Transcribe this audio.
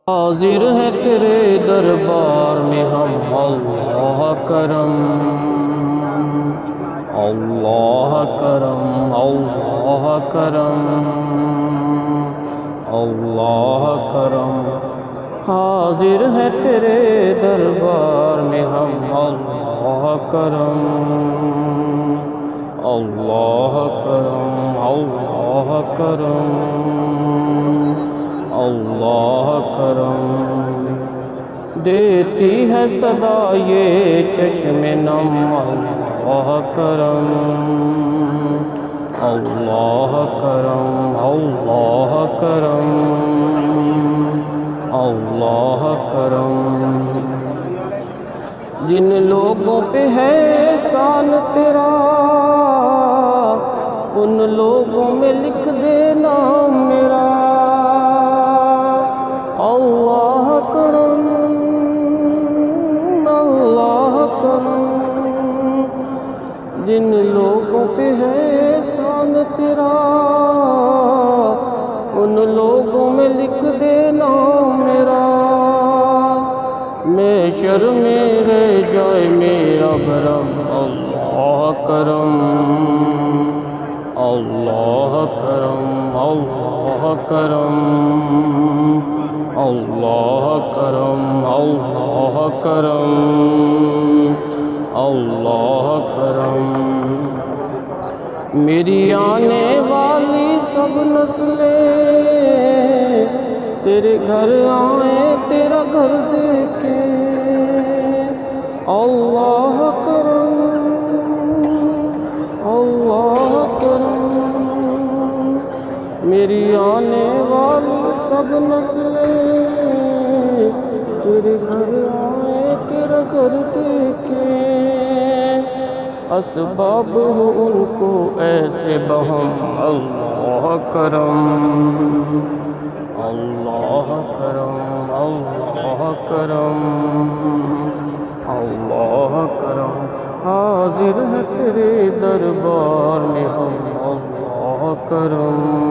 حاضر ہے تیرے دربار میں ہم، اللہ کرم، اللہ کرم، اللہ کرم، اللہ کرم۔ حاضر ہے تیرے دربار میں ہم، اللہ کرم، اللہ کرم، اللہ کرم، اللہ کرم۔ دیتی ہے صدا یہ چشم نم، اللہ کرم، اللہ کرم، اللہ کرم، اللہ کرم۔ جن لوگوں پہ ہے احسان تیرا، ان لوگوں میں لکھ دینا میرا، اللہ کرم، اللہ کرم۔ جن لوگوں پہ ہے احسان تیرا، ان لوگوں میں لکھ دینا میرا۔ میں شرمے رہ جائے میرا بھرم، اللہ کرم، اللہ کرم، اللہ کرم، اللہ کرم، اللہ کرم، اللہ کرم۔ میری آنے والی سب نسلیں تیرے گھر آئیں، تیرا گھر دیکھیں، اللہ کرم، اللہ کرم۔ میری آنے والی سب نسلیں تیرے گھر آئیں، تیرا گھر دیکھیں، اسباب ہو ان کو ایسے بہم، اللہ کرم، اللہ کرم، اللہ کرم، اللہ کرم۔ حاضر ہے تیرے دربار میں ہم، اللہ کرم،